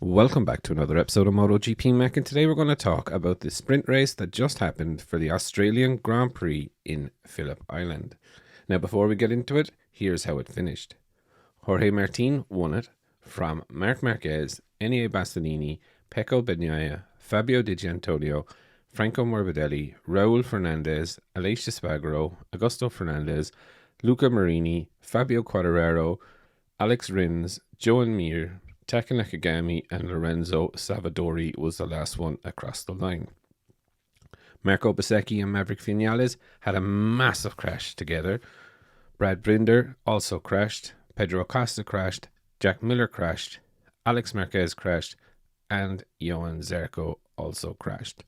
Welcome back to another episode of MotoGP Mech, and today we're going to talk about the sprint race that just happened for the Australian Grand Prix in Phillip Island. Now, before we get into it, here's how it finished. Jorge Martin won it from Marc Marquez, Enea Bastianini, Pecco Bagnaia, Fabio Di Gianantonio, Franco Morbidelli, Raul Fernandez, Aleix Espargaro, Augusto Fernandez, Luca Marini, Fabio Quartararo, Alex Rins, Joan Mir, Taka Nakagami and Lorenzo Savadori was the last one across the line. Marco Bezzecchi and Maverick Vinales had a massive crash together. Brad Binder also crashed. Pedro Acosta crashed. Jack Miller crashed. Alex Marquez crashed. And Johan Zarco also crashed.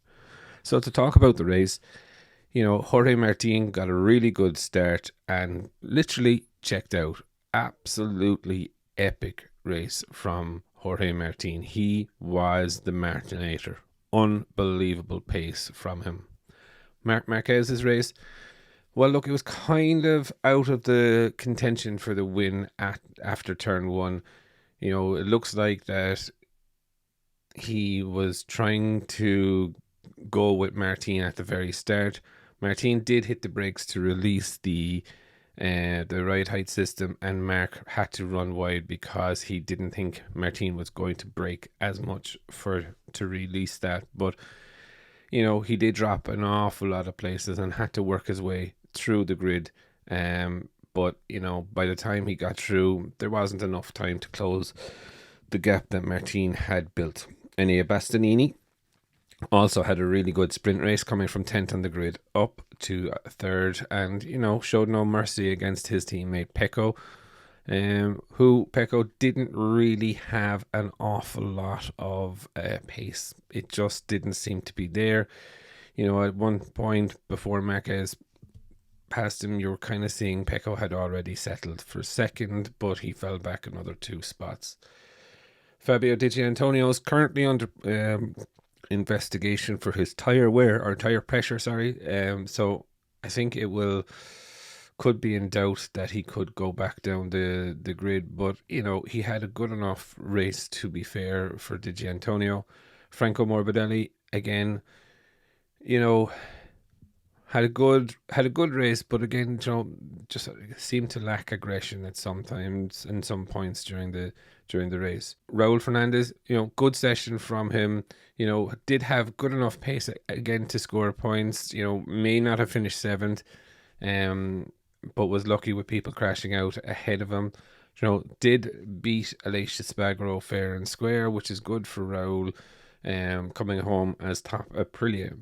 So to talk about the race, Jorge Martin got a really good start and literally checked out. Absolutely epic race from Jorge Martin. He was the Martinator. Unbelievable pace from him. Marc Marquez's race, well, look, it was kind of out of the contention for the win after turn one. It looks like that he was trying to go with Martin at the very start. Martin did hit the brakes to release the ride height system, and Marc had to run wide because he didn't think Martin was going to brake as much to release that. But he did drop an awful lot of places and had to work his way through the grid. But by the time he got through, there wasn't enough time to close the gap that Martin had built. Enea Bastianini also had a really good sprint race, coming from 10th on the grid up to 3rd, and showed no mercy against his teammate Pecco, who Pecco didn't really have an awful lot of pace. It just didn't seem to be there. At one point before Marquez passed him, you were kind of seeing Pecco had already settled for second, but he fell back another 2 spots. Fabio Di Gianantonio is currently under investigation for his tire pressure. So I think could be in doubt that he could go back down the grid, but he had a good enough race, to be fair, for Di Gianantonio. Franco Morbidelli again, had a good race, but again, just seemed to lack aggression at some times and some points during the race. Raul Fernandez, good session from him. Did have good enough pace again to score points. May not have finished 7th, but was lucky with people crashing out ahead of him. Did beat Aleix Espargaro fair and square, which is good for Raul, coming home as top Aprilia.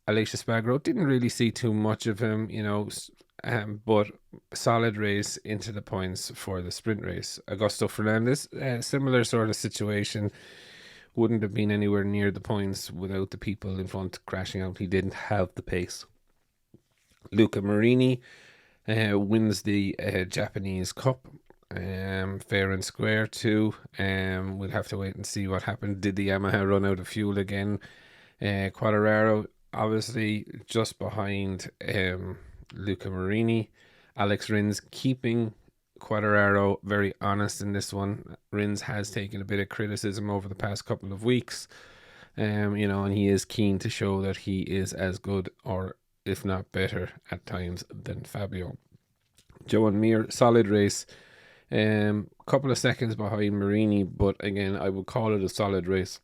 Aleix Espargaro didn't really see too much of him, but solid race into the points for the sprint race. Augusto Fernandez, similar sort of situation, wouldn't have been anywhere near the points without the people in front crashing out. He didn't have the pace. Luca Marini wins the Japanese Cup, fair and square too. We'll have to wait and see what happened. Did the Yamaha run out of fuel again? Quartararo, obviously just behind Luca Marini. Alex Rins keeping Quartararo very honest in this one. Rins has taken a bit of criticism over the past couple of weeks, and he is keen to show that he is as good, or if not better at times, than Fabio. Joan Mir, solid race, couple of seconds behind Marini, but again, I would call it a solid race.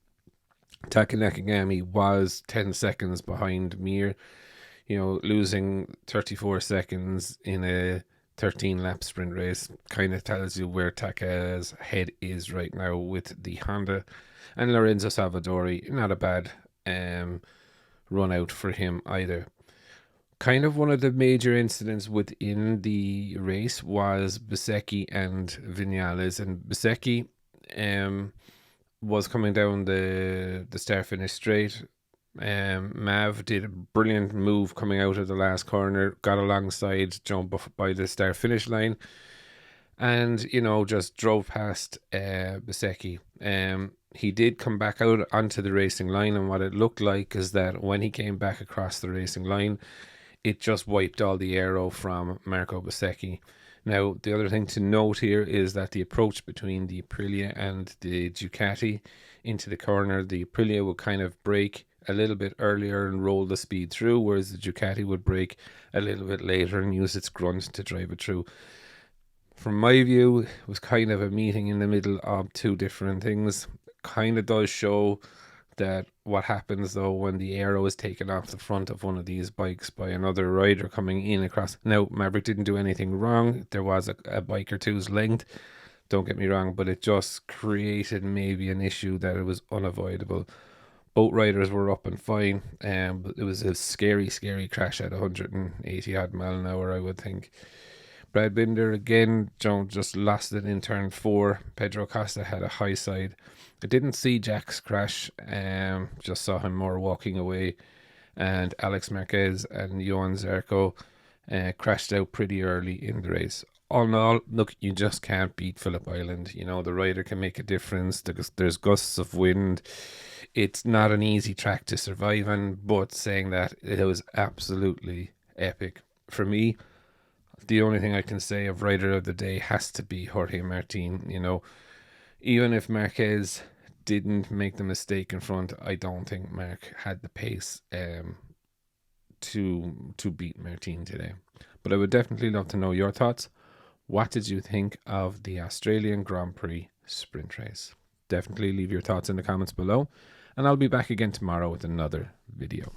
Taka Nakagami was 10 seconds behind Mir, losing 34 seconds in a 13-lap sprint race kind of tells you where Taka's head is right now with the Honda. And Lorenzo Savadori, not a bad run out for him either. Kind of one of the major incidents within the race was Bezzecchi and Vinales. And Bezzecchi was coming down the start finish straight. Mav did a brilliant move coming out of the last corner, got alongside, jump by the start finish line, and just drove past Bezzecchi. He did come back out onto the racing line, and what it looked like is that when he came back across the racing line, it just wiped all the aero from Marco Bezzecchi. Now, the other thing to note here is that the approach between the Aprilia and the Ducati into the corner, the Aprilia would kind of brake a little bit earlier and roll the speed through, whereas the Ducati would brake a little bit later and use its grunt to drive it through. From my view, it was kind of a meeting in the middle of two different things. Kind of does show that what happens though when the aero is taken off the front of one of these bikes by another rider coming in across. Now, Maverick didn't do anything wrong. There was a bike or two's length, don't get me wrong, but it just created maybe an issue that it was unavoidable. Both riders were up and fine, but it was a scary, scary crash at 180 odd mile an hour, I would think. Brad Binder again, just lost it in turn 4. Pedro Costa had a high side. I didn't see Jack's crash, just saw him more walking away. And Alex Marquez and Johan Zarco crashed out pretty early in the race. All in all, look, you just can't beat Phillip Island. You know, the rider can make a difference. There's gusts of wind. It's not an easy track to survive in, but saying that, it was absolutely epic. For me, the only thing I can say of rider of the day has to be Jorge Martin. You know, even if Marquez didn't make the mistake in front, I don't think Mark had the pace to beat Martin today. But I would definitely love to know your thoughts. What did you think of the Australian Grand Prix sprint race? Definitely leave your thoughts in the comments below, and I'll be back again tomorrow with another video.